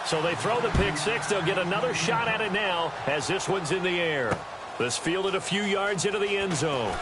So they throw the pick six. They'll get another shot at it now as this one's in the air. This fielded a few yards into the end zone.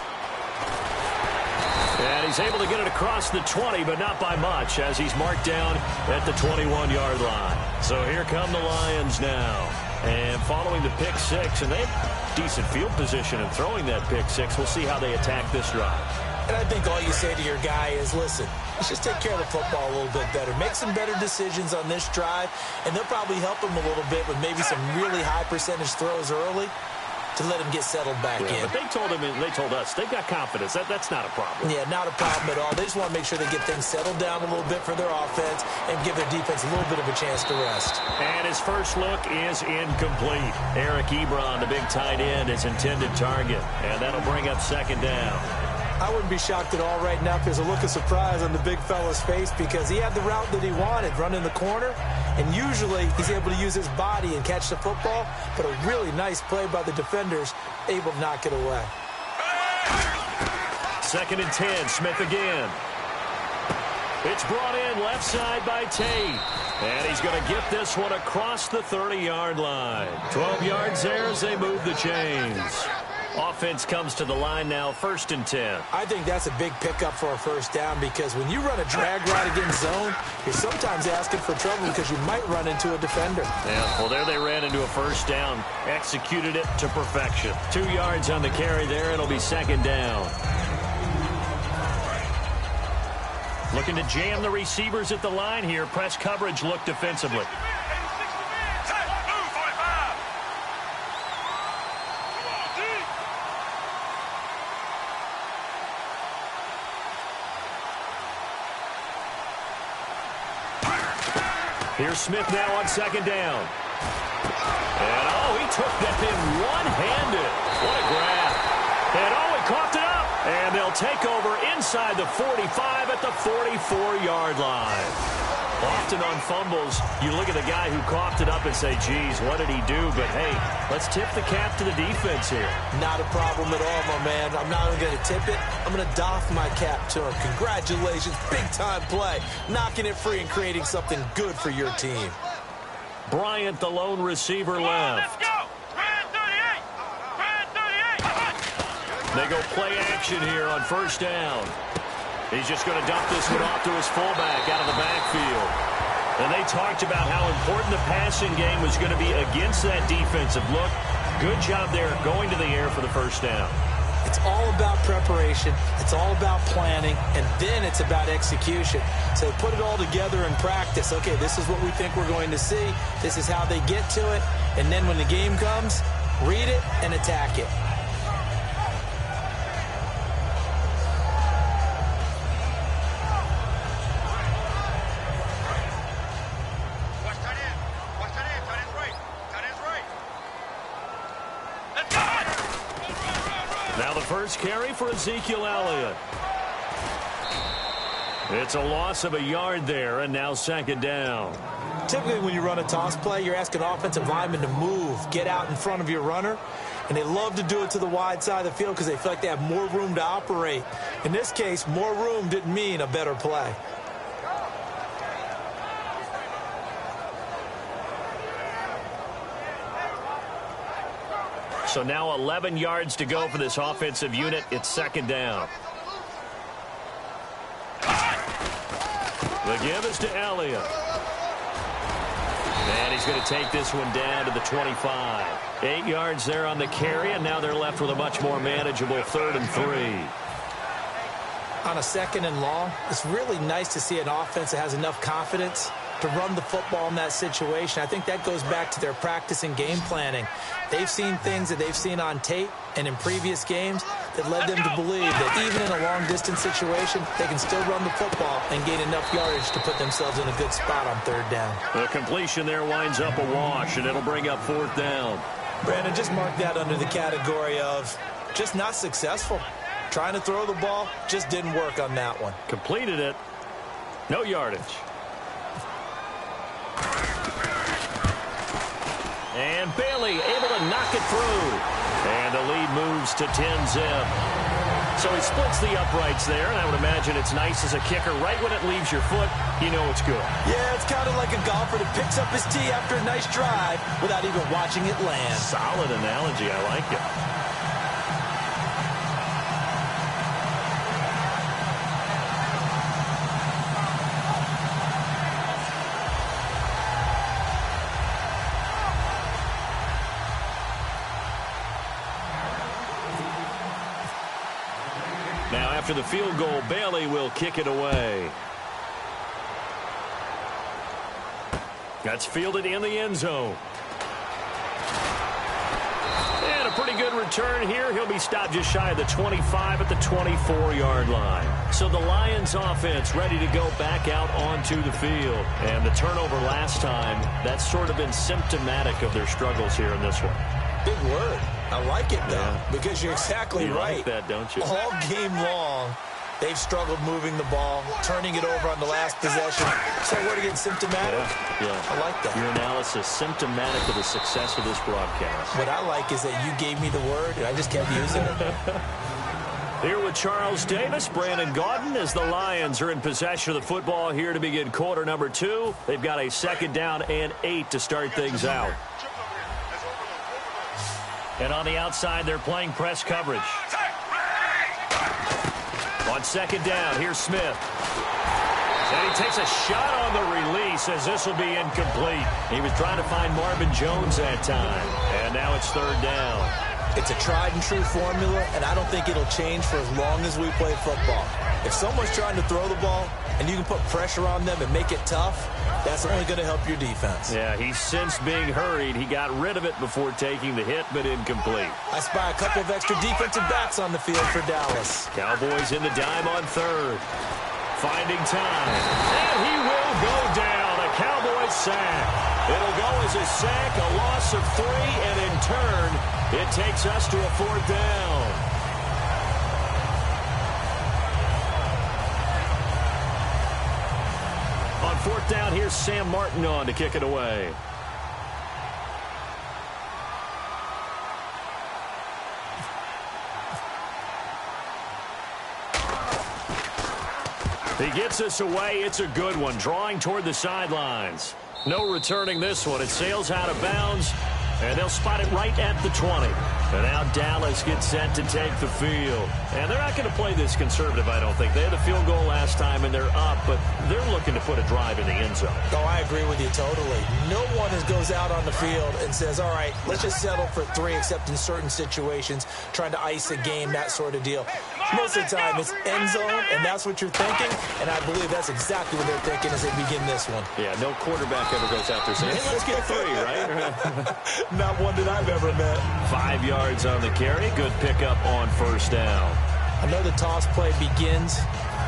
And he's able to get it across the 20, but not by much as he's marked down at the 21-yard line. So here come the Lions now. And following the pick six, and they have decent field position in throwing that pick six. We'll see how they attack this drive. And I think all you say to your guy is, listen, let's just take care of the football a little bit better. Make some better decisions on this drive, and they'll probably help him a little bit with maybe some really high percentage throws early to let him get settled back in. But they told us they've got confidence. That's not a problem. Yeah, not a problem at all. They just want to make sure they get things settled down a little bit for their offense and give their defense a little bit of a chance to rest. And his first look is incomplete. Eric Ebron, the big tight end, is intended target. And that'll bring up second down. I wouldn't be shocked at all right now if there's a look of surprise on the big fella's face because he had the route that he wanted, run in the corner, and usually he's able to use his body and catch the football, but a really nice play by the defenders, able to knock it away. 2nd and 10, Smith again. It's brought in left side by Tate. And he's going to get this one across the 30-yard line. 12 yards there as they move the chains. Offense comes to the line now, 1st and 10. I think that's a big pickup for a first down because when you run a drag route against zone, you're sometimes asking for trouble because you might run into a defender. Yeah, well, there they ran into a first down. Executed it to perfection. 2 yards on the carry there. It'll be 2nd down. Looking to jam the receivers at the line here. Press coverage look defensively. Here's Smith now on 2nd down. And, he took that in one-handed. What a grab. And, he coughed it up. And they'll take over inside the 45 at the 44-yard line. Often on fumbles, you look at the guy who coughed it up and say, geez, what did he do? But, hey, let's tip the cap to the defense here. Not a problem at all, my man. I'm not even going to tip it. I'm going to doff my cap to him. Congratulations. Big-time play. Knocking it free and creating something good for your team. Bryant, the lone receiver, left. Let's go. Brand 38. They go play action here on 1st down. He's just going to dump this one off to his fullback out of the backfield. And they talked about how important the passing game was going to be against that defensive look. Good job there going to the air for the 1st down. It's all about preparation. It's all about planning. And then it's about execution. So put it all together in practice. Okay, this is what we think we're going to see. This is how they get to it. And then when the game comes, read it and attack it. Now the first carry for Ezekiel Elliott. It's a loss of a yard there, and now 2nd down. Typically when you run a toss play, you're asking offensive linemen to move, get out in front of your runner, and they love to do it to the wide side of the field because they feel like they have more room to operate. In this case, more room didn't mean a better play. So now 11 yards to go for this offensive unit. It's 2nd down. The give is to Elliott. And he's going to take this one down to the 25. 8 yards there on the carry, and now they're left with a much more manageable 3rd and 3. On a 2nd and long, it's really nice to see an offense that has enough confidence to run the football in that situation. I think that goes back to their practice and game planning. They've seen things that they've seen on tape and in previous games that led them to believe that even in a long-distance situation, they can still run the football and gain enough yardage to put themselves in a good spot on 3rd down. The completion there winds up a wash, and it'll bring up 4th down. Brandon, just mark that under the category of just not successful. Trying to throw the ball, just didn't work on that one. Completed it. No yardage. And Bailey able to knock it through. And the lead moves to 10-zip. So he splits the uprights there, and I would imagine it's nice as a kicker. Right when it leaves your foot, you know it's good. Yeah, it's kind of like a golfer that picks up his tee after a nice drive without even watching it land. Solid analogy. I like it. Now, after the field goal, Bailey will kick it away. That's fielded in the end zone. And a pretty good return here. He'll be stopped just shy of the 25 at the 24-yard line. So the Lions offense ready to go back out onto the field. And the turnover last time, that's sort of been symptomatic of their struggles here in this one. Big word. I like it, though, because you're exactly right. You like that, don't you? All game long, they've struggled moving the ball, turning it over on the last possession. So word again, symptomatic? Yeah. I like that. Your analysis, symptomatic of the success of this broadcast. What I like is that you gave me the word, and I just kept using it. Here with Charles Davis, Brandon Gaudin, as the Lions are in possession of the football here to begin quarter number 2. They've got a 2nd down and 8 to start things out. And on the outside, they're playing press coverage. On 2nd down, here's Smith. And he takes a shot on the release as this will be incomplete. He was trying to find Marvin Jones that time. And now it's 3rd down. It's a tried-and-true formula, and I don't think it'll change for as long as we play football. If someone's trying to throw the ball and you can put pressure on them and make it tough, that's only going to help your defense. Yeah, he's since being hurried. He got rid of it before taking the hit, but incomplete. I spy a couple of extra defensive backs on the field for Dallas. Cowboys in the dime on 3rd. Finding time. And he will go down. A Cowboys sack. It'll go as a sack, a loss of 3, and in turn, it takes us to a 4th down. On 4th down, here's Sam Martin on to kick it away. He gets us away. It's a good one. Drawing toward the sidelines. No returning this one. It sails out of bounds, and they'll spot it right at the 20. And now Dallas gets set to take the field. And they're not going to play this conservative, I don't think. They had a field goal last time, and they're up, but they're looking to put a drive in the end zone. Oh, I agree with you totally. No one goes out on the field and says, all right, let's just settle for 3, except in certain situations, trying to ice a game, that sort of deal. Most of the time, it's end zone, and that's what you're thinking, and I believe that's exactly what they're thinking as they begin this one. Yeah, no quarterback ever goes out there saying, hey, let's get 3, right? Not one that I've ever met. 5 yards on the carry. Good pickup on 1st down. I know the toss play begins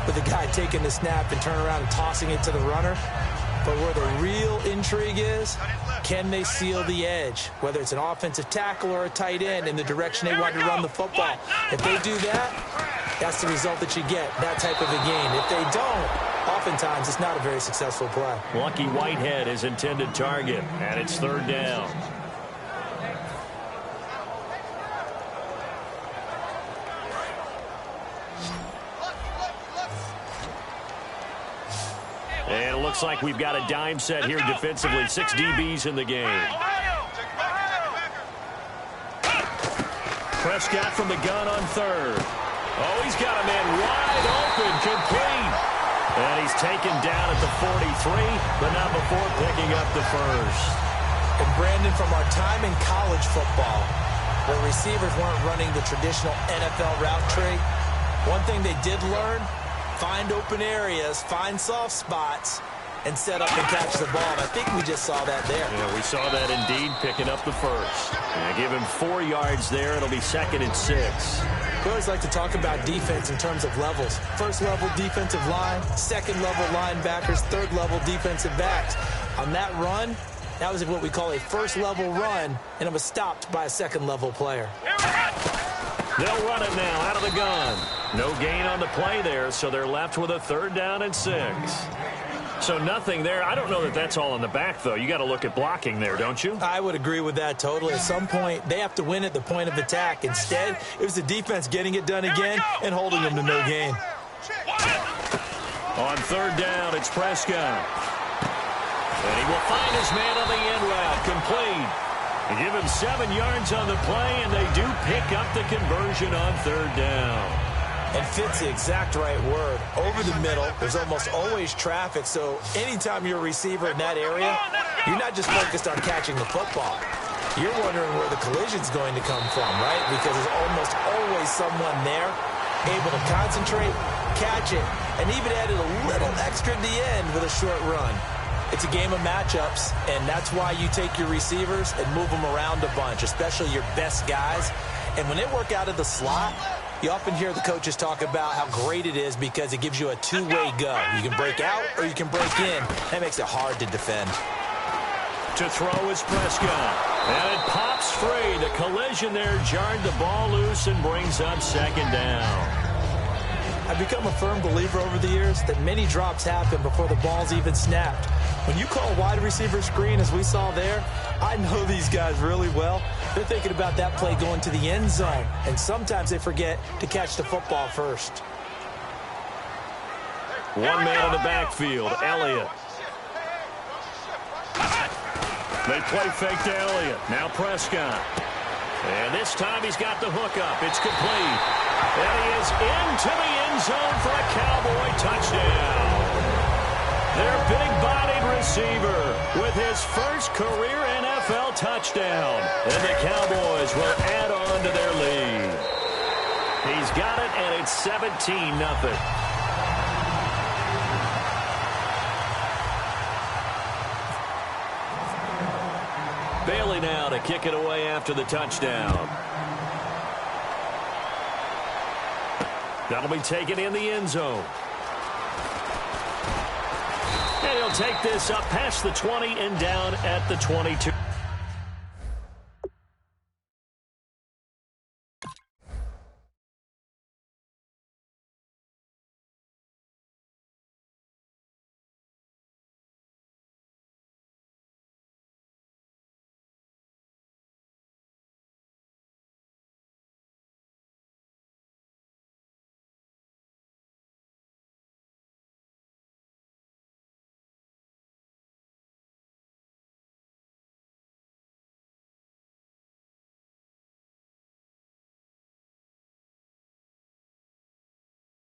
with the guy taking the snap and turn around and tossing it to the runner. But where the real intrigue is, can they seal the edge? Whether it's an offensive tackle or a tight end in the direction they want to run the football. If they do that, that's the result that you get, that type of a game. If they don't, oftentimes it's not a very successful play. Lucky Whitehead is intended target, and it's 3rd down. And it looks like we've got a dime set here defensively. 6 DBs in the game. Prescott from the gun on 3rd. Oh, he's got a man wide open, complete. And he's taken down at the 43, but not before picking up the 1st. And Brandon, from our time in college football, where receivers weren't running the traditional NFL route tree, one thing they did learn, find open areas, find soft spots, and set up and catch the ball. I think we just saw that there. Yeah, we saw that indeed, picking up the 1st. And give him 4 yards there. It'll be 2nd and 6. We always like to talk about defense in terms of levels. 1st level defensive line, 2nd level linebackers, 3rd level defensive backs. On that run, that was what we call a 1st level run, and it was stopped by a 2nd level player. They'll run it now out of the gun. No gain on the play there, so they're left with a 3rd down and 6. So nothing there. I don't know that that's all in the back, though. You got to look at blocking there, don't you? I would agree with that totally. At some point, they have to win at the point of attack. Instead, it was the defense getting it done again and holding them to no gain. On third down, it's Prescott. And he will find his man on the end route. Complete. They give him 7 yards on the play, and they do pick up the conversion on third down. And fit's the exact right word. Over the middle, there's almost always traffic, so anytime you're a receiver in that area, you're not just focused on catching the football. You're wondering where the collision's going to come from, right? Because there's almost always someone there able to concentrate, catch it, and even added a little extra at the end with a short run. It's a game of matchups, and that's why you take your receivers and move them around a bunch, especially your best guys. And when they work out of the slot, you often hear the coaches talk about how great it is because it gives you a two-way go. You can break out or you can break in. That makes it hard to defend. To throw is Prescott. And it pops free. The collision there jarred the ball loose and brings up second down. I've become a firm believer over the years that many drops happen before the ball's even snapped. When you call a wide receiver screen, as we saw there, I know these guys really well. They're thinking about that play going to the end zone, and sometimes they forget to catch the football first. One man in the backfield, Elliott. They play fake to Elliott. Now Prescott. And this time he's got the hook up. It's complete. And he is into the end zone for a Cowboy touchdown. Their big-bodied receiver with his first career NFL touchdown. And the Cowboys will add on to their lead. He's got it, and it's 17-0. Bailey now to kick it away after the touchdown. That'll be taken in the end zone. And he'll take this up past the 20 and down at the 22.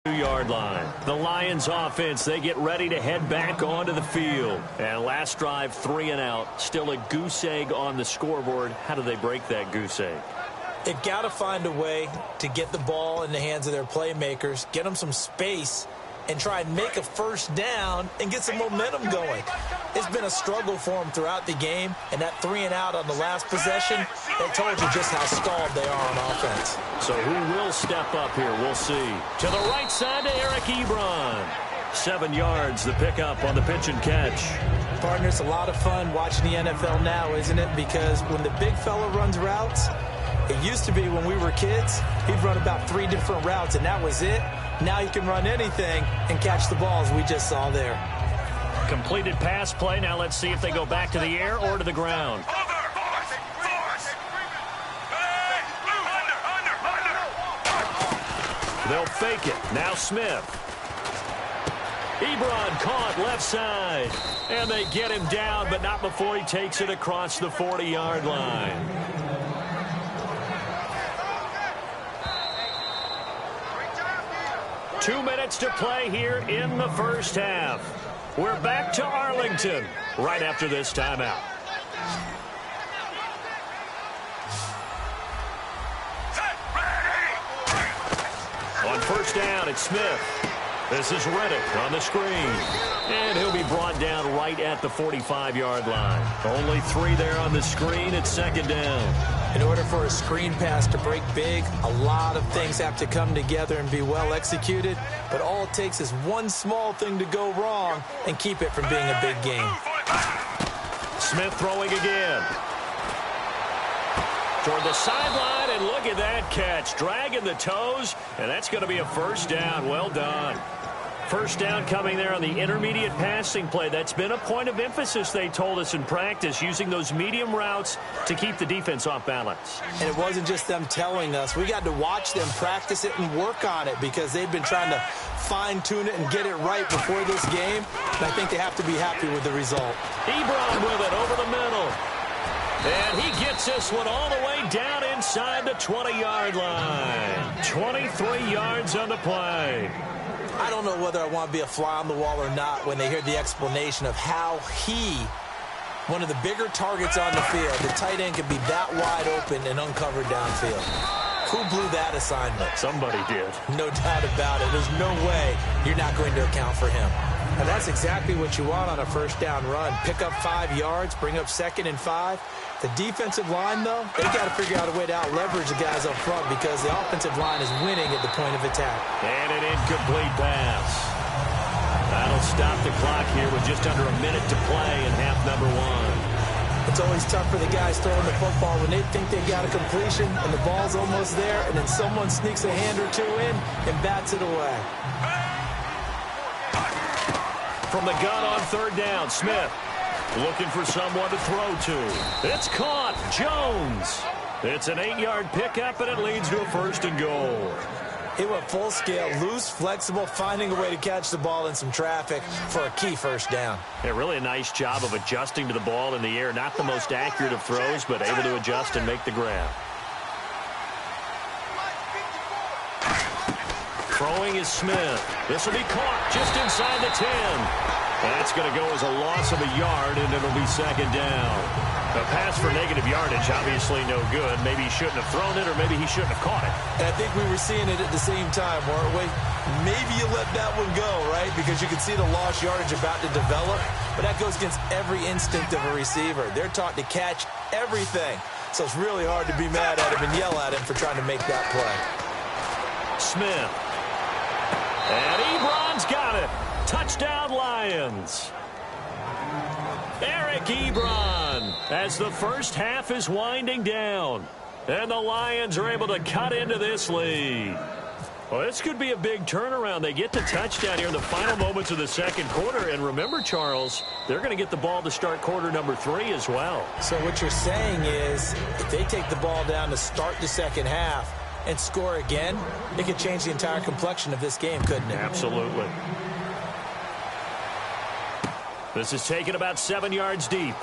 Yard line. The Lions offense, they get ready to head back onto the field. And last drive, 3 and out. Still a goose egg on the scoreboard. How do they break that goose egg? They've got to find a way to get the ball in the hands of their playmakers, get them some space, and try and make a first down and get some momentum going. It's been a struggle for them throughout the game, and that 3 and out on the last possession, that told you just how stalled they are on offense. So who will step up here? We'll see. To the right side to Eric Ebron. 7 yards, the pickup on the pitch and catch. Partner, it's a lot of fun watching the NFL now, isn't it? Because when the big fella runs routes, it used to be when we were kids, he'd run about 3 different routes, and that was it. Now you can run anything and catch the balls we just saw there. Completed pass play. Now let's see if they go back to the air or to the ground. They'll fake it. Now Smith. Ebron caught left side. And they get him down, but not before he takes it across the 40-yard line. Two minutes to play here in the first half. We're back to Arlington right after this timeout. On first down, it's Smith. This is Reddick on the screen. And he'll be brought down right at the 45-yard line. Only 3 there on the screen. It's second down. In order for a screen pass to break big, a lot of things have to come together and be well executed. But all it takes is one small thing to go wrong and keep it from being a big game. Smith throwing again. Toward the sideline, and look at that catch. Dragging the toes, and that's going to be a first down. Well done. First down coming there on the intermediate passing play. That's been a point of emphasis, they told us in practice, using those medium routes to keep the defense off balance. And it wasn't just them telling us. We got to watch them practice it and work on it because they've been trying to fine-tune it and get it right before this game. And I think they have to be happy with the result. Ebron with it over the middle. And he gets this one all the way down inside the 20-yard line. 23 yards on the play. I don't know whether I want to be a fly on the wall or not when they hear the explanation of how one of the bigger targets on the field, the tight end could be that wide open and uncovered downfield. Who blew that assignment? Somebody did. No doubt about it. There's no way you're not going to account for him. And that's exactly what you want on a first down run. Pick up 5 yards, bring up 2nd and 5. The defensive line, though, they got to figure out a way to out-leverage the guys up front because the offensive line is winning at the point of attack. And an incomplete pass. That'll stop the clock here with just under a minute to play in half number 1. It's always tough for the guys throwing the football when they think they got a completion and the ball's almost there, and then someone sneaks a hand or two in and bats it away. From the gun on 3rd down, Smith looking for someone to throw to. It's caught. Jones. It's an 8-yard pickup, and it leads to a 1st and goal. He went full scale, loose, flexible, finding a way to catch the ball in some traffic for a key first down. Yeah, really a nice job of adjusting to the ball in the air. Not the most accurate of throws, but able to adjust and make the grab. Throwing is Smith. This will be caught just inside the 10. That's going to go as a loss of a yard, and it'll be 2nd down. A pass for negative yardage, obviously no good. Maybe he shouldn't have thrown it, or maybe he shouldn't have caught it. And I think we were seeing it at the same time, weren't we? Maybe you let that one go, right? Because you can see the lost yardage about to develop. But that goes against every instinct of a receiver. They're taught to catch everything. So it's really hard to be mad at him and yell at him for trying to make that play. Smith. And Ebron's got it. Touchdown, Lions. Eric Ebron as the first half is winding down. And the Lions are able to cut into this lead. Well, this could be a big turnaround. They get the touchdown here in the final moments of the 2nd quarter. And remember, Charles, they're going to get the ball to start quarter number 3 as well. So what you're saying is if they take the ball down to start the 2nd half and score again, it could change the entire complexion of this game, couldn't it? Absolutely. This is taken about 7 yards deep.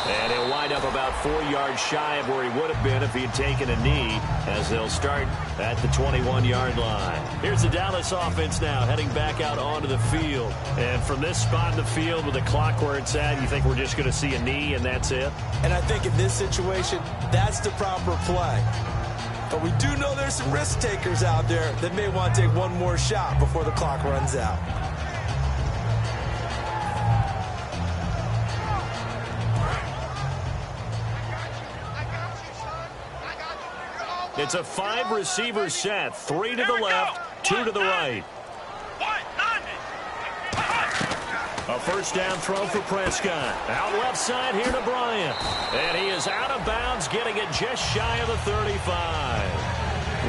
And he'll wind up about 4 yards shy of where he would have been if he had taken a knee, as they'll start at the 21-yard line. Here's the Dallas offense now heading back out onto the field. And from this spot in the field with the clock where it's at, you think we're just going to see a knee and that's it? And I think in this situation, that's the proper play. But we do know there's some risk takers out there that may want to take one more shot before the clock runs out. It's a 5-receiver set. 3 to the left, 2 to the right. A first down throw for Prescott. Out left side here to Bryant. And he is out of bounds, getting it just shy of the 35.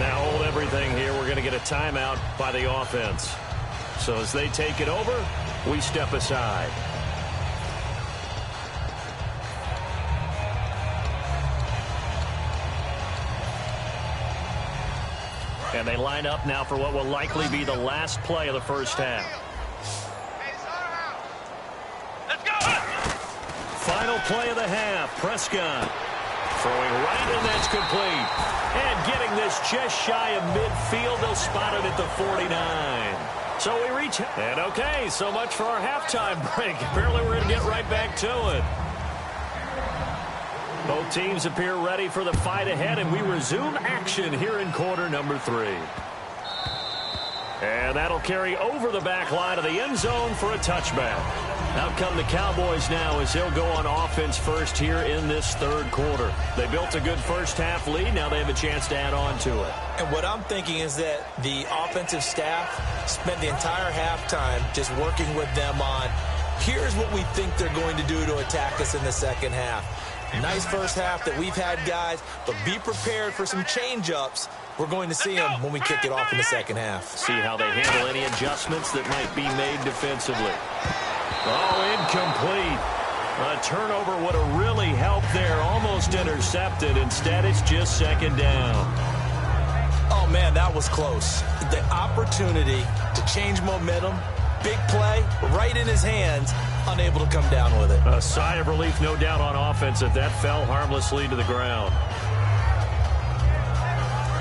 Now hold everything here. We're going to get a timeout by the offense. So as they take it over, we step aside. And they line up now for what will likely be the last play of the first half. Let's go! Final play of the half. Prescott throwing right, and that's complete. And getting this just shy of midfield. They'll spot it at the 49. So we reach. And okay, so much for our halftime break. Apparently we're going to get right back to it. Both teams appear ready for the fight ahead, and we resume action here in quarter number 3. And that'll carry over the back line of the end zone for a touchback. Out come the Cowboys now as they'll go on offense first here in this 3rd quarter. They built a good first half lead. Now they have a chance to add on to it. And what I'm thinking is that the offensive staff spent the entire halftime just working with them on, here's what we think they're going to do to attack us in the 2nd half. Nice first half that we've had, guys, but be prepared for some change-ups We're going to see him when we kick it off in the second half. See how they handle any adjustments that might be made defensively. Oh, incomplete. A turnover would have really helped there. Almost intercepted. Instead, it's just second down. Oh, man, that was close. The opportunity to change momentum, big play, right in his hands, unable to come down with it. A sigh of relief, no doubt, on offense that fell harmlessly to the ground.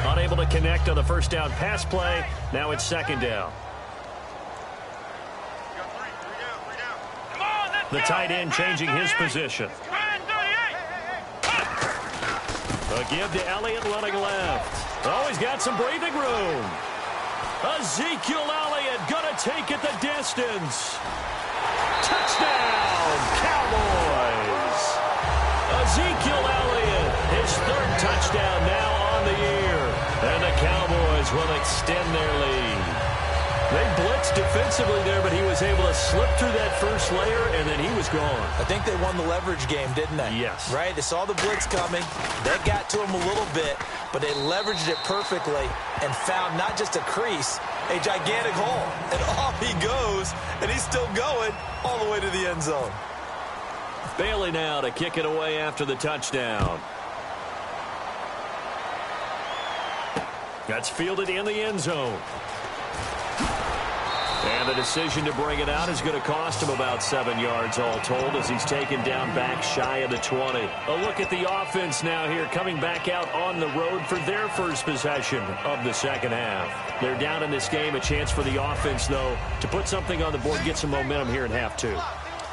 Unable to connect on the first down pass play. Now it's second down. The tight end changing his position. A give to Elliott running left. Oh, he's got some breathing room. Ezekiel Elliott gonna take it the distance. Touchdown, Cowboys. Ezekiel Elliott, his third touchdown now on the year. And the Cowboys will extend their lead. They blitzed defensively there, but he was able to slip through that first layer, and then he was gone. I think they won the leverage game, didn't they? Yes. Right? They saw the blitz coming. That got to him a little bit, but they leveraged it perfectly and found not just a crease, a gigantic hole. And off he goes, and he's still going all the way to the end zone. Bailey now to kick it away after the touchdown. That's fielded in the end zone. And the decision to bring it out is going to cost him about 7 yards all told as he's taken down back shy of the 20. A look at the offense now here coming back out on the road for their first possession of the second half. They're down in this game. A chance for the offense, though, to put something on the board, get some momentum here in half two.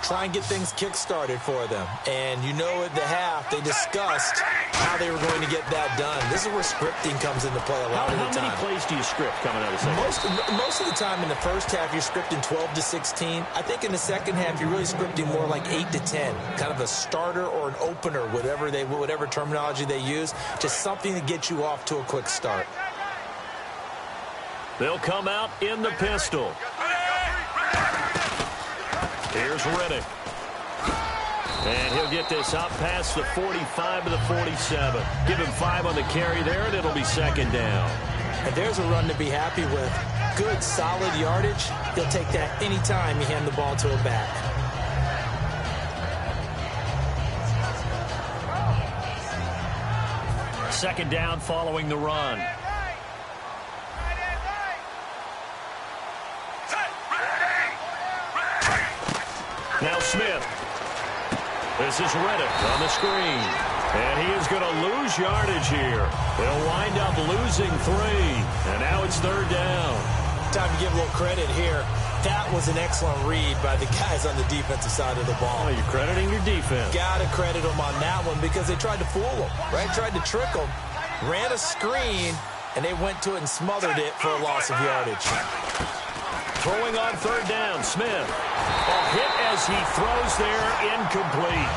Try and get things kick-started for them. And you know at the half, they discussed how they were going to get that done. This is where scripting comes into play a lot of the time. How many plays do you script coming out of the second half? Most of the time in the first half, you're scripting 12 to 16. I think in the second half, you're really scripting more like 8 to 10. Kind of a starter or an opener, whatever terminology they use. Just something to get you off to a quick start. They'll come out in the pistol. Here's Riddick. And he'll get this up past the 45 to the 47. Give him 5 on the carry there, and it'll be second down. And there's a run to be happy with. Good, solid yardage. He'll take that anytime you hand the ball to a back. Second down following the run. Now Smith. This is Riddick on the screen. And he is going to lose yardage here. They'll wind up losing 3. And now it's third down. Time to give a little credit here. That was an excellent read by the guys on the defensive side of the ball. Oh, you're crediting your defense. Got to credit them on that one because they tried to fool them, right? Tried to trick them. Ran a screen, and they went to it and smothered it for a loss of yardage. Throwing on third down, Smith. A hit as he throws there, incomplete.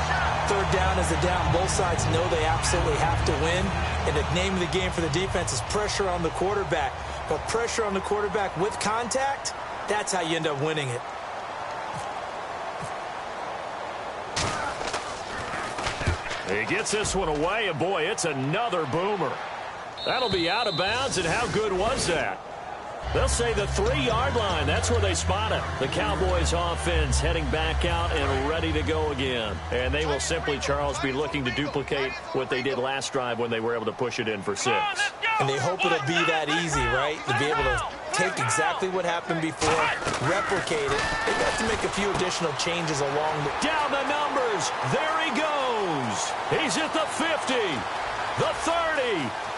Third down is a down. Both sides know they absolutely have to win. And the name of the game for the defense is pressure on the quarterback. But pressure on the quarterback with contact, that's how you end up winning it. He gets this one away, and boy, it's another boomer. That'll be out of bounds, and how good was that? They'll say the 3-yard line. That's where they spot it. The Cowboys offense heading back out and ready to go again. And they will simply, Charles, be looking to duplicate what they did last drive when they were able to push it in for 6. And they hope it'll be that easy, right? To be able to take exactly what happened before, replicate it. They've got to make a few additional changes along the... Down the numbers. There he goes. He's at the 50, the 30.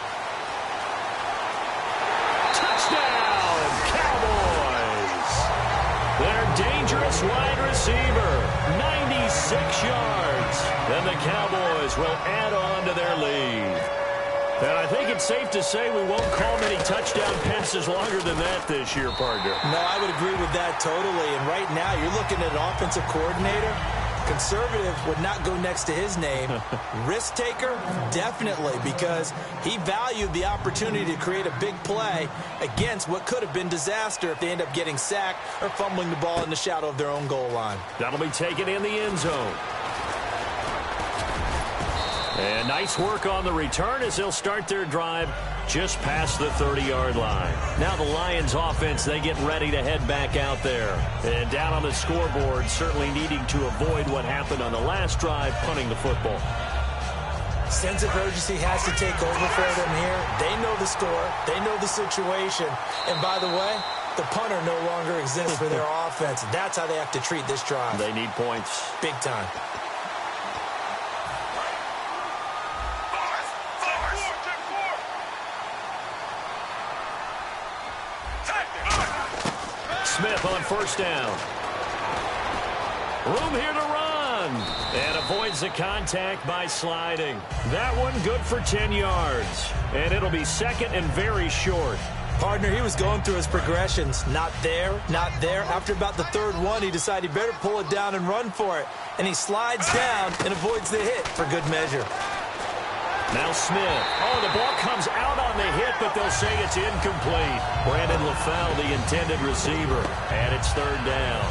Touchdown, Cowboys. Their dangerous wide receiver, 96 yards. Then the Cowboys will add on to their lead. And I think it's safe to say we won't call many touchdown passes longer than that this year, partner. No, I would agree with that totally. And right now, you're looking at an offensive coordinator. Conservative would not go next to his name. Risk taker, definitely, because he valued the opportunity to create a big play against what could have been disaster if they end up getting sacked or fumbling the ball in the shadow of their own goal line. That'll be taken in the end zone. And nice work on the return as they'll start their drive just past the 30-yard line. Now the Lions offense, they get ready to head back out there. And down on the scoreboard, certainly needing to avoid what happened on the last drive, punting the football. Sense of urgency has to take over for them here. They know the score. They know the situation. And by the way, the punter no longer exists for their offense. That's how they have to treat this drive. They need points. Big time. Smith on first down. Room here to run. And avoids the contact by sliding. That one good for 10 yards. And it'll be second and very short. Partner, he was going through his progressions. Not there, not there. After about the third one, he decided he better pull it down and run for it. And he slides down and avoids the hit for good measure. Now Smith. Oh, the ball comes out on the hit, but they'll say it's incomplete. Brandon LaFell, the intended receiver. And it's third down.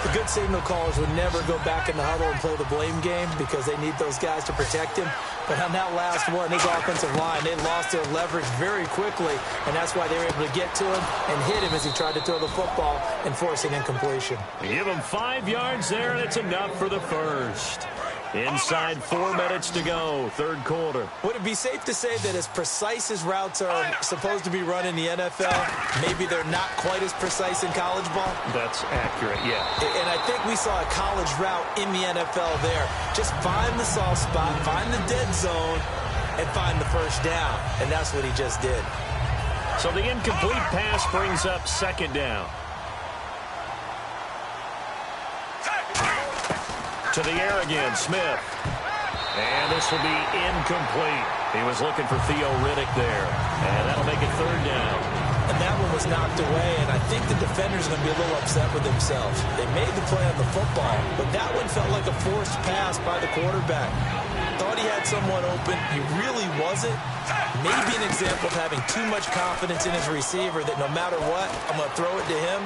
The good signal callers would never go back in the huddle and play the blame game because they need those guys to protect him. But on that last one, his offensive line, they lost their leverage very quickly, and that's why they were able to get to him and hit him as he tried to throw the football and force an incompletion. They give him 5 yards there, and it's enough for the first. Inside 4 minutes to go, third quarter. Would it be safe to say that as precise as routes are supposed to be run in the NFL, maybe they're not quite as precise in college ball? That's accurate, yeah. And I think we saw a college route in the NFL there. Just find the soft spot, find the dead zone, and find the first down. And that's what he just did. So the incomplete pass brings up second down. To the air again, Smith. And this will be incomplete. He was looking for Theo Riddick there. And that'll make it third down. And that one was knocked away, and I think the defender's going to be a little upset with themselves. They made the play on the football, but that one felt like a forced pass by the quarterback. Thought he had someone open. He really wasn't. Maybe an example of having too much confidence in his receiver that no matter what, I'm going to throw it to him.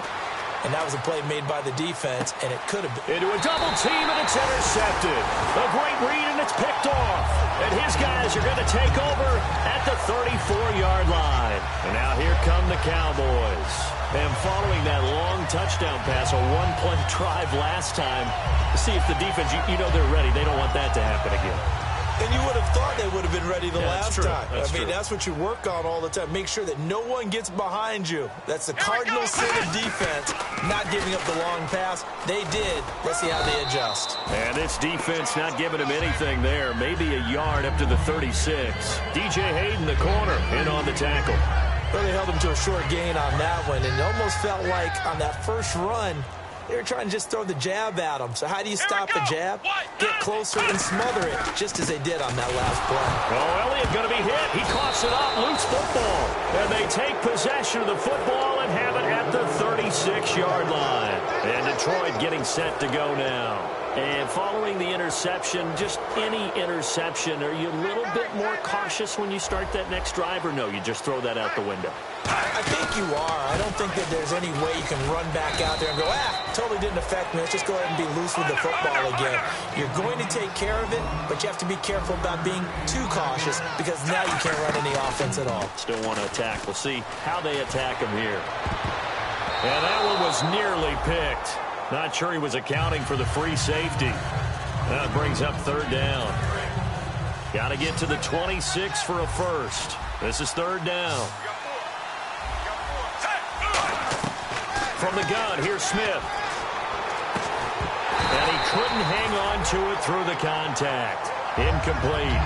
And that was a play made by the defense, and it could have been. Into a double team, and it's intercepted. A great read, and it's picked off. And his guys are going to take over at the 34-yard line. And now here come the Cowboys. And following that long touchdown pass, a one-play drive last time, see if the defense, you know they're ready. They don't want that to happen again. And you would have thought they would have been ready the last time. I mean, that's what you work on all the time. Make sure that no one gets behind you. That's the cardinal sin of defense, not giving up the long pass. They did. Let's see how they adjust. And this defense not giving him anything there. Maybe a yard up to the 36. DJ Hayden, the corner, in on the tackle. Well, they held him to a short gain on that one, and it almost felt like on that first run, they were trying to just throw the jab at him. So how do you stop the jab? Get closer and smother it, just as they did on that last play. Oh, Elliott going to be hit. He coughs it up, loose football. And they take possession of the football and have it at the 36-yard line. And Detroit getting set to go now. And following the interception, just any interception, are you a little bit more cautious when you start that next drive, or no, you just throw that out the window? I think you are. I don't think that there's any way you can run back out there and go, totally didn't affect me. Let's just go ahead and be loose with the football again. You're going to take care of it, but you have to be careful about being too cautious because now you can't run any offense at all. Still want to attack. We'll see how they attack him here. And that one was nearly picked. Not sure he was accounting for the free safety. That brings up third down. Got to get to the 26 for a first. This is third down. From the gun, here's Smith. And he couldn't hang on to it through the contact. Incomplete.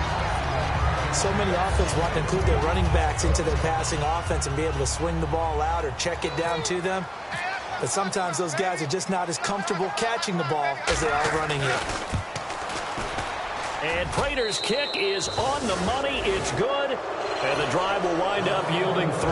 So many offenses want to include their running backs into their passing offense and be able to swing the ball out or check it down to them. But sometimes those guys are just not as comfortable catching the ball as they are running it. And Prater's kick is on the money. It's good. And the drive will wind up yielding 3.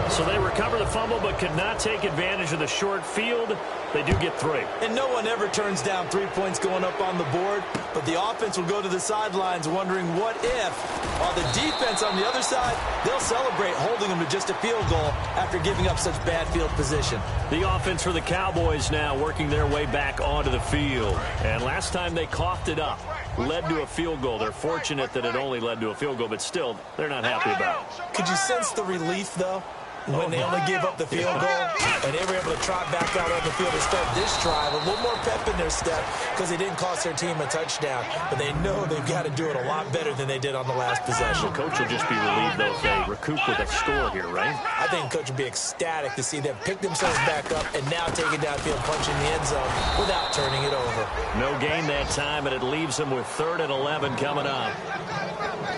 So they recover the fumble but could not take advantage of the short field. They do get 3. And no one ever turns down 3 points going up on the board. but the offense will go to the sidelines wondering what if, while the defense on the other side, they'll celebrate holding them to just a field goal after giving up such bad field position. The offense for the Cowboys now working their way back onto the field. And last time they coughed it up, led to a field goal. They're fortunate that it only led to a field goal, but still, they're not happy about it. Could you sense the relief, though? When they only gave up the field goal and they were able to trot back out on the field to start this drive. A little more pep in their step because they didn't cost their team a touchdown. But they know they've got to do it a lot better than they did on the last possession. The coach will just be relieved, though, if they recoup with a score here, right? I think the coach will be ecstatic to see them pick themselves back up and now take it downfield, punching the end zone without turning it over. No gain that time, and it leaves them with 3rd and 11 coming up.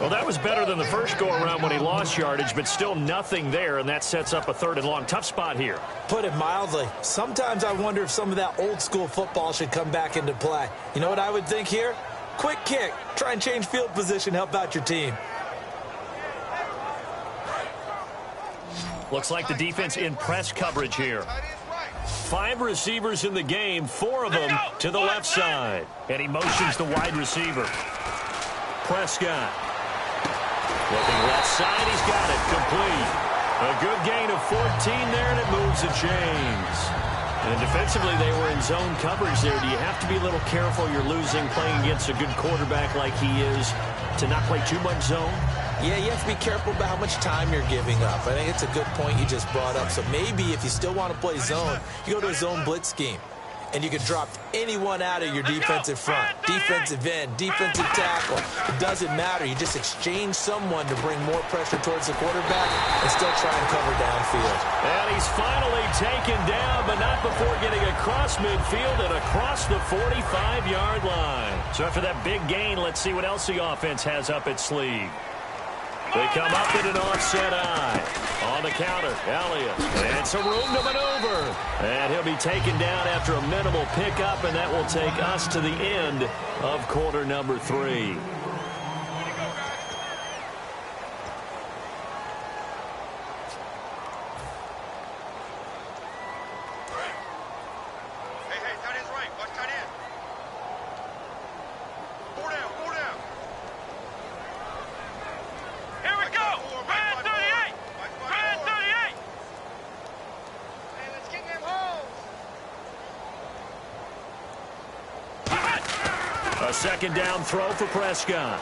Well, that was better than the first go-around when he lost yardage, but still nothing there, and that sets up a 3rd and long. Tough spot here. Put it mildly, sometimes I wonder if some of that old-school football should come back into play. You know what I would think here? Quick kick. Try and change field position, help out your team. Looks like the defense in press coverage here. 5 receivers in the game, 4 of them to the left side. And he motions the wide receiver. Prescott. Looking left side, he's got it, complete. A good gain of 14 there, and it moves the chains. And defensively, they were in zone coverage there. Do you have to be a little careful? You're losing, playing against a good quarterback like he is, to not play too much zone? Yeah, you have to be careful about how much time you're giving up. I think it's a good point you just brought up. So maybe if you still want to play zone, you go to a zone blitz scheme. And you can drop anyone out of your defensive front, defensive end, defensive tackle. It doesn't matter. You just exchange someone to bring more pressure towards the quarterback and still try and cover downfield. And he's finally taken down, but not before getting across midfield and across the 45-yard line. So after that big gain, let's see what else the offense has up its sleeve. They come up in an offset eye. On the counter, Elliott. And some room to maneuver. And he'll be taken down after a minimal pickup, and that will take us to the end of quarter number 3. A second down throw for Prescott.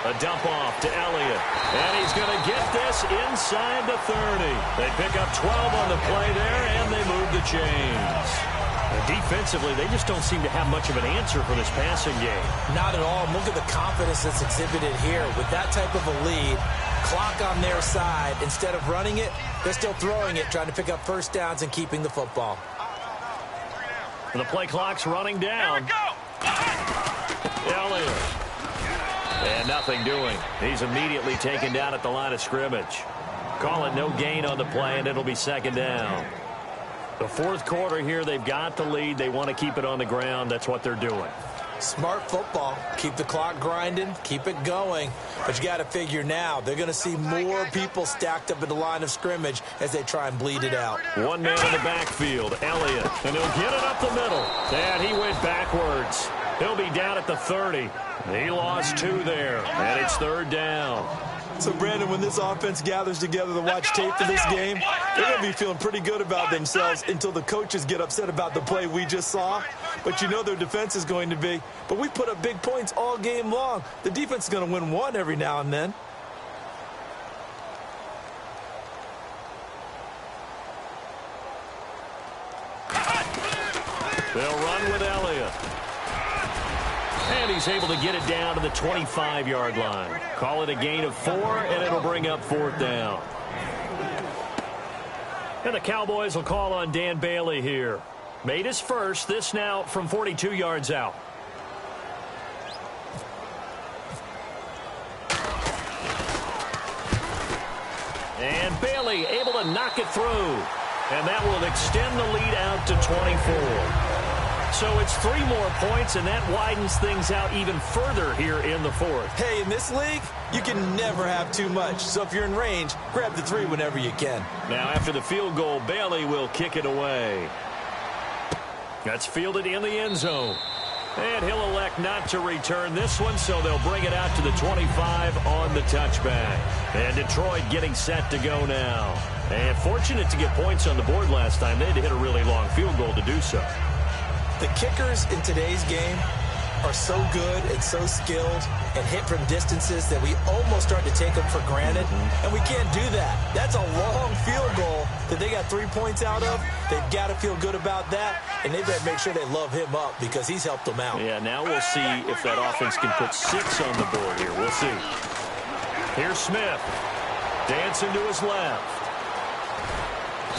A dump off to Elliott. And he's going to get this inside the 30. They pick up 12 on the play there, and they move the chains. Defensively, they just don't seem to have much of an answer for this passing game. Not at all. Look at the confidence that's exhibited here. With that type of a lead, clock on their side, instead of running it, they're still throwing it, trying to pick up first downs and keeping the football. And the play clock's running down. Elliott. And nothing doing. He's immediately taken down at the line of scrimmage. Call it no gain on the play, and it'll be second down. The fourth quarter here, they've got the lead. They want to keep it on the ground. That's what they're doing. Smart football. Keep the clock grinding. Keep it going. But you got to figure now, they're going to see more people stacked up at the line of scrimmage as they try and bleed it out. One man in the backfield, Elliott. And he'll get it up the middle. And he went backwards. He'll be down at the 30. He lost 2 there. And it's third down. So, Brandon, when this offense gathers together to watch tape for this game, they're going to be feeling pretty good about themselves until the coaches get upset about the play we just saw. But you know their defense is going to be. But we put up big points all game long. The defense is going to win one every now and then. They'll run with Elliott. And he's able to get it down to the 25-yard line. Call it a gain of 4, and it'll bring up fourth down. And the Cowboys will call on Dan Bailey here. Made his first, this now from 42 yards out. And Bailey able to knock it through. And that will extend the lead out to 24. So it's 3 more points, and that widens things out even further here in the fourth. Hey, in this league, you can never have too much. So if you're in range, grab the 3 whenever you can. Now, after the field goal, Bailey will kick it away. That's fielded in the end zone. And he'll elect elect not to return this one, so they'll bring it out to the 25 on the touchback. And Detroit getting set to go now. And fortunate to get points on the board last time. They had to hit a really long field goal to do so. The kickers in today's game are so good and so skilled and hit from distances that we almost start to take them for granted, and we can't do that. That's a long field goal that they got 3 points out of. They've got to feel good about that, and they better make sure they love him up because he's helped them out. Yeah, now we'll see if that offense can put 6 on the board here. We'll see. Here's Smith. Dancing to his left.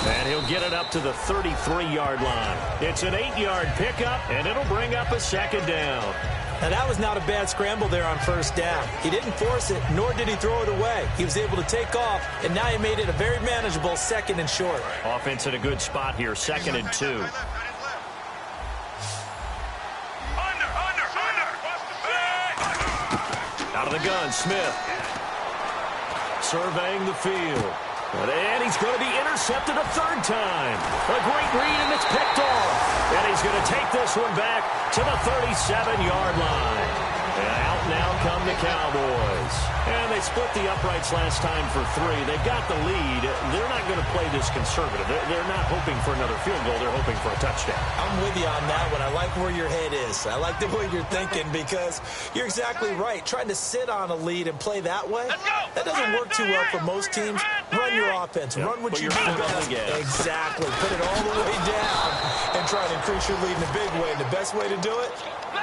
And he'll get it up to the 33-yard line. It's an 8-yard pickup, and it'll bring up a second down. Now, that was not a bad scramble there on first down. He didn't force it, nor did he throw it away. He was able to take off, and now he made it a very manageable second and short. Offense in a good spot here, 2nd and 2. Out of the gun, Smith. Surveying the field. And he's going to be intercepted a 3rd time. A great read, and it's picked off. And he's going to take this one back to the 37-yard line. And out now come the Cowboys. And they split the uprights last time for 3. They've got the lead. They're not going to play this conservative. They're not hoping for another field goal. They're hoping for a touchdown. I'm with you on that one. I like where your head is. I like the way you're thinking because you're exactly right. Trying to sit on a lead and play that way, that doesn't work too well for most teams. Run your offense. Run what you do best. Exactly. Put it all the way down and try to increase your lead in a big way. And the best way to do it,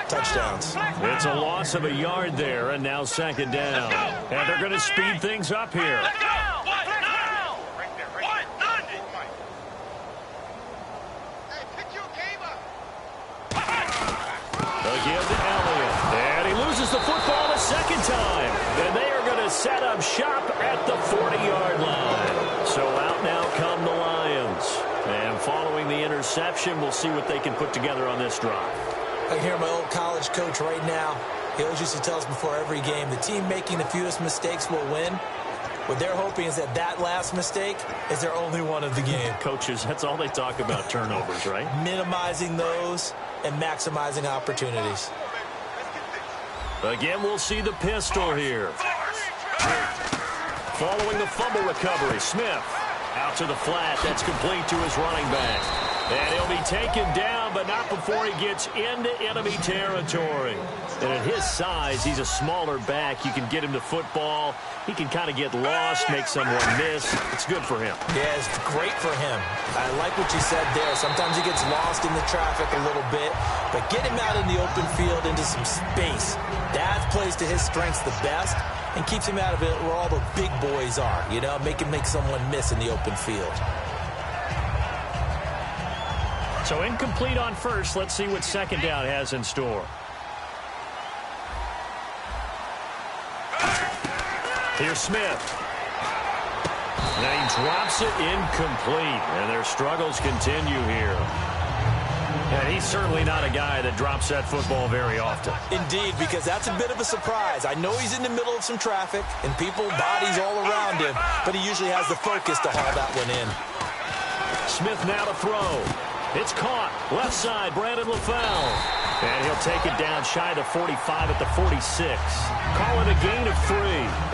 touchdowns. It's a loss of a yard there, and now 2nd down. And they're going to speed things up here. Again to Elliott. And he loses the football a 2nd time. And they are going to set up shop at the 40-yard line. So out now come the Lions. And following the interception, we'll see what they can put together on this drive. I can hear my old college coach right now. He always used to tell us before every game, the team making the fewest mistakes will win. What they're hoping is that last mistake is their only one of the game. Coaches, that's all they talk about, turnovers, right? Minimizing those and maximizing opportunities. Again, we'll see the pistol here. Following the fumble recovery, Smith out to the flat. That's complete to his running back. And he'll be taken down, but not before he gets into enemy territory. And at his size, he's a smaller back. You can get him the football. He can kind of get lost, make someone miss. It's good for him. Yeah, it's great for him. I like what you said there. Sometimes he gets lost in the traffic a little bit, but get him out in the open field into some space. That plays to his strengths the best and keeps him out of it where all the big boys are, you know, make someone miss in the open field. So incomplete on first. Let's see what 2nd down has in store. Here's Smith. Now he drops it incomplete, and their struggles continue here. And he's certainly not a guy that drops that football very often. Indeed, because that's a bit of a surprise. I know he's in the middle of some traffic, and people, bodies all around him, but he usually has the focus to haul that one in. Smith now to throw. It's caught. Left side, Brandon LaFell. And he'll take it down shy of the 45 at the 46. Call it a gain of 3.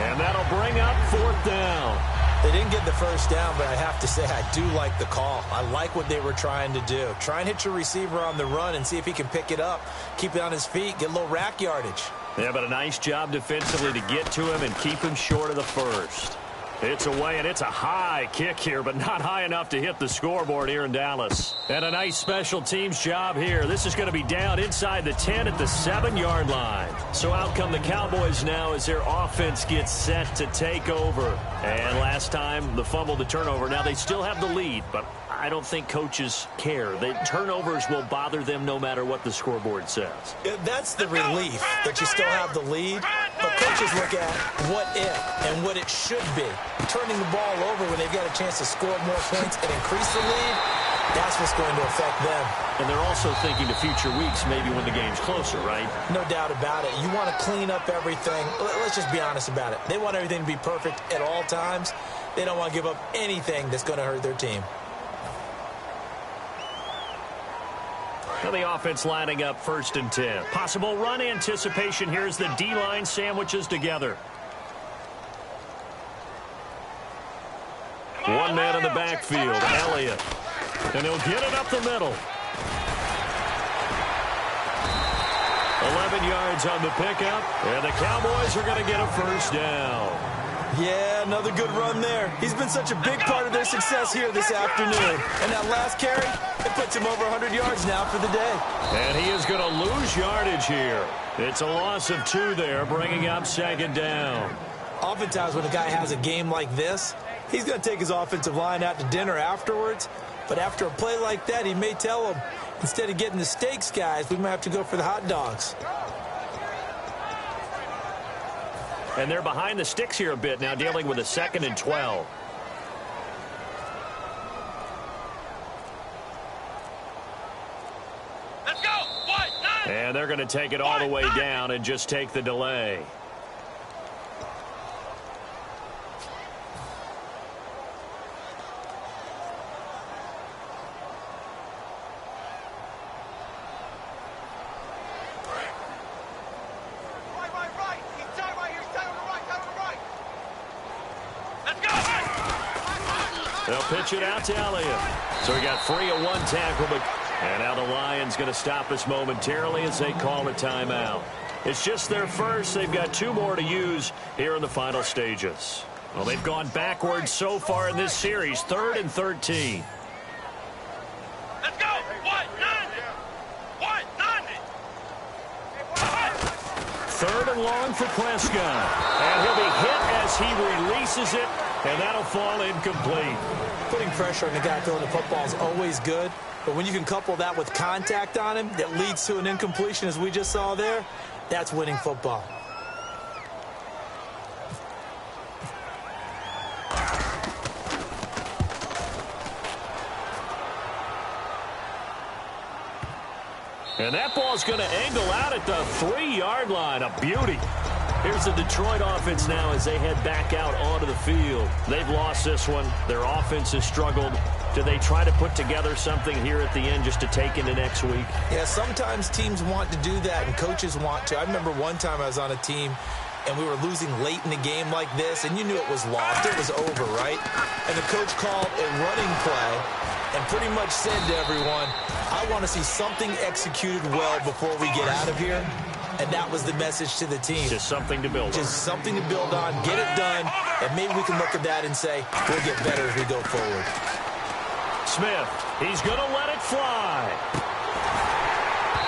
And that'll bring up 4th down. They didn't get the first down, but I have to say I do like the call. I like what they were trying to do. Try and hit your receiver on the run and see if he can pick it up. Keep it on his feet, get a little rack yardage. Yeah, but a nice job defensively to get to him and keep him short of the first. It's away, and it's a high kick here, but not high enough to hit the scoreboard here in Dallas. And a nice special teams job here. This is going to be down inside the 10 at the 7-yard line. So out come the Cowboys now as their offense gets set to take over. And last time, the fumble, the turnover. Now they still have the lead, but I don't think coaches care. The turnovers will bother them no matter what the scoreboard says. That's the relief that you still have the lead. But coaches look at what if and what it should be. Turning the ball over when they've got a chance to score more points and increase the lead, that's what's going to affect them. And they're also thinking to future weeks, maybe when the game's closer, right? No doubt about it. You want to clean up everything. Let's just be honest about it. They want everything to be perfect at all times. They don't want to give up anything that's going to hurt their team. Now the offense lining up 1st and 10. Possible run anticipation here as the D-line sandwiches together. One man in the backfield, Elliott. And he'll get it up the middle. 11 yards on the pickup, and the Cowboys are going to get a 1st down. Yeah, another good run there. He's been such a big part of their success here this afternoon. And that last carry, it puts him over 100 yards now for the day. And he is going to lose yardage here. It's a loss of 2 there, bringing up 2nd down. Oftentimes when a guy has a game like this, he's going to take his offensive line out to dinner afterwards. But after a play like that, he may tell them, instead of getting the steaks, guys, we might have to go for the hot dogs. And they're behind the sticks here a bit now, dealing with a 2nd and 12. Let's go. 1, 9. And they're going to take it all the way down and just take the delay. They'll pitch it out to Elliott. So he got free of 1 tackle, and now the Lions going to stop us momentarily as they call a timeout. It's just their first. They've got 2 more to use here in the final stages. Well, they've gone backwards so far in this series, 3rd and 13. Let's go. 1, 9. 1, 9. 3rd and long for Prescott. And he'll be hit as he releases it, and that'll fall incomplete. Putting pressure on the guy throwing the football is always good, but when you can couple that with contact on him that leads to an incompletion, as we just saw there, that's winning football. And that ball's going to angle out at the 3-yard line. A beauty. Here's the Detroit offense now as they head back out onto the field. They've lost this one. Their offense has struggled. Do they try to put together something here at the end just to take into next week? Yeah, sometimes teams want to do that and coaches want to. I remember one time I was on a team and we were losing late in the game like this, and you knew it was lost. It was over, right? And the coach called a running play and pretty much said to everyone, I want to see something executed well before we get out of here. And that was the message to the team. Just something to build on. Just something to build on, get it done, and maybe we can look at that and say, we'll get better as we go forward. Smith, he's going to let it fly.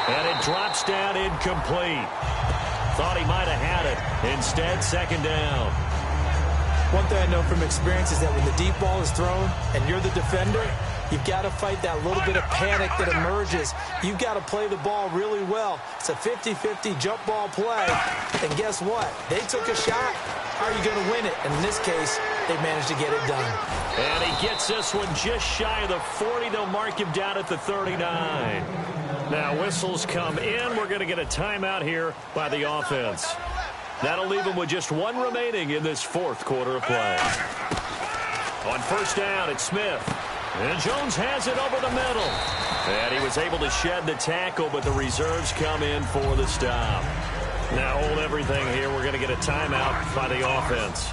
And it drops down incomplete. Thought he might have had it. Instead, 2nd down. One thing I know from experience is that when the deep ball is thrown and you're the defender, you've got to fight that little bit of panic that emerges. You've got to play the ball really well. It's a 50-50 jump ball play. And guess what? They took a shot. How are you going to win it? And in this case, they managed to get it done. And he gets this one just shy of the 40. They'll mark him down at the 39. Now whistles come in. We're going to get a timeout here by the offense. That'll leave him with just 1 remaining in this 4th quarter of play. On 1st down, it's Smith. And Jones has it over the middle. And he was able to shed the tackle, but the reserves come in for the stop. Now hold everything here. We're going to get a timeout by the offense.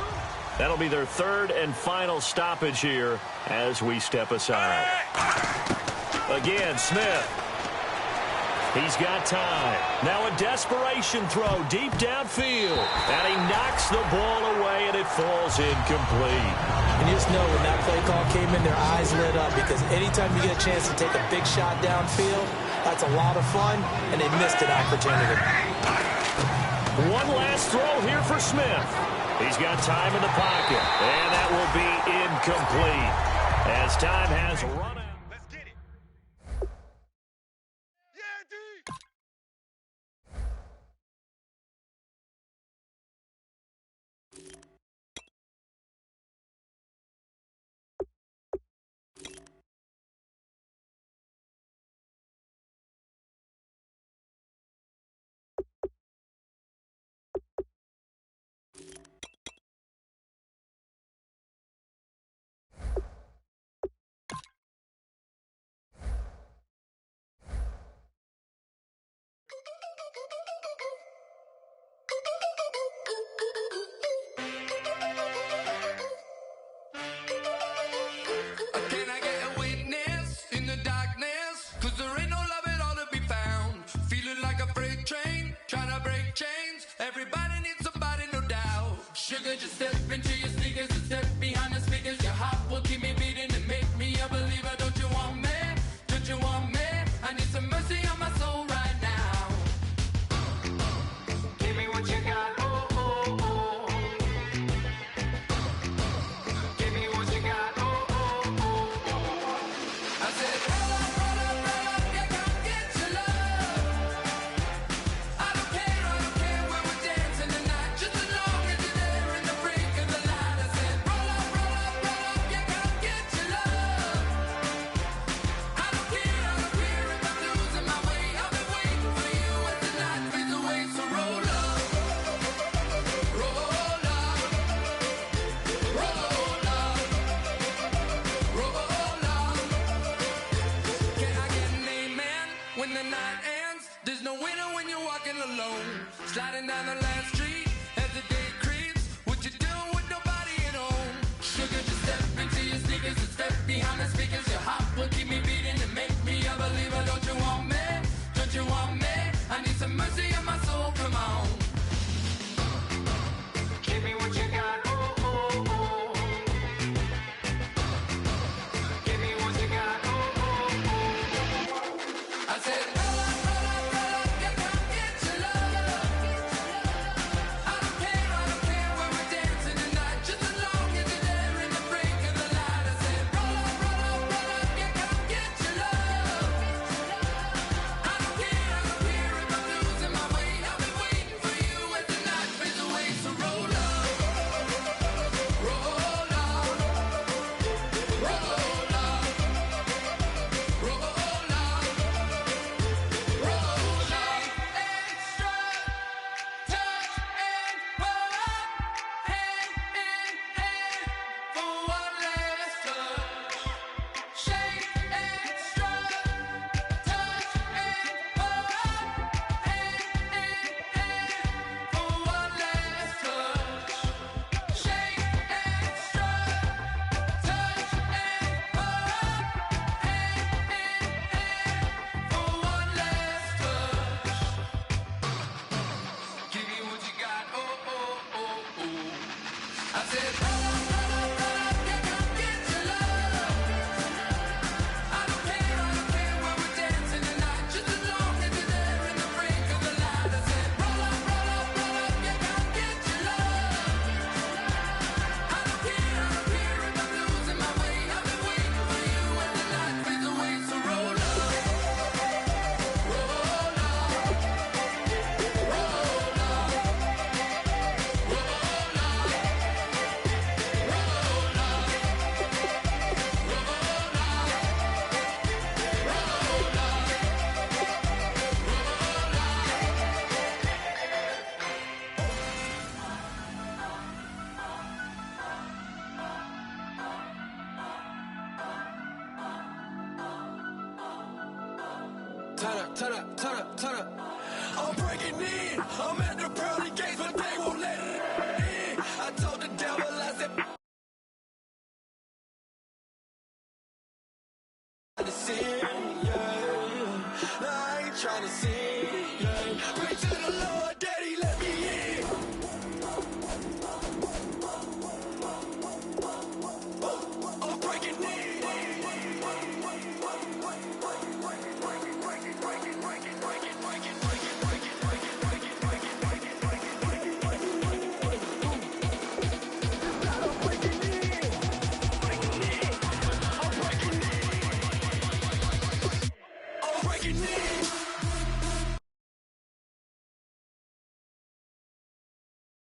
That'll be their 3rd and final stoppage here as we step aside. Again, Smith. He's got time. Now a desperation throw deep downfield. And he knocks the ball away, and it falls incomplete. And you just know when that play call came in, their eyes lit up, because anytime you get a chance to take a big shot downfield, that's a lot of fun, and they missed an opportunity. One last throw here for Smith. He's got time in the pocket, and that will be incomplete as time has run out. Everybody needs somebody, no doubt. Sugar, just step into your sneakers and step behind the speakers. Your heart will keep me beating and make me a believer. Don't you want me? Don't you want me? I need some mercy on my soul right now. Give me what you got. Oh, oh, oh. Give me what you got. Oh, oh, oh, oh. I said, roll up, roll up, roll up. Yeah, come get your love. I don't care where we're dancing tonight. Just as long as you're there in the break of the light. I said, roll up, roll up, roll up. Yeah, come get your love. I don't care if I'm losing my way. I'll be waiting for you as the night fades away. So roll up, roll up, roll up, roll up. Can I get an amen when the night ends? There's no winner when you're walking alone. Sliding down the last street as the day creeps. What you doing with nobody at home? Sugar, just step into your sneakers and step behind the speakers. Your heart will keep me beating and make me a believer. Don't you want me? Don't you want me? I need some mercy on my soul. Come on. Give me what you got. Oh, oh, oh. Give me what you got. Oh, oh, oh. I said, roll up, roll up, roll up. Yeah, come get your love. I don't care where we're dancing tonight. Just as long as you're there in the break of the light. I said, roll up, roll up, roll up. Yeah, come get your love. I don't care if I'm losing my way. I'll be waiting for you as the night fades away. So roll up, roll up, roll up, roll up, roll up. Extra touch and pull up, hand in hand for one last touch. Shake extra touch and pull up, hand in hand for one last touch. Shake extra touch and pull up, hand in hand for one last touch. Give me what you got. Oh, oh, oh, oh. I said, roll up, roll up, roll up. Yeah, come get your love. I don't care where we're dancing tonight. Just as long as you're there in the break of the light. I said, roll up, roll up, roll up. Yeah, come get your love. I don't care if I'm losing my way. I've been waiting for you as the night fades away. So roll up, roll up, roll up, roll up, roll up. Turn up, turn up, turn up. I'm breaking in. I'm at the pearly gates, but they won't let it in. I told the devil, I said, to sin, yeah. No, I ain't trying to sin, yeah. Pray to the Lord, Daddy, let me in. I'm breaking in. I'm breaking in.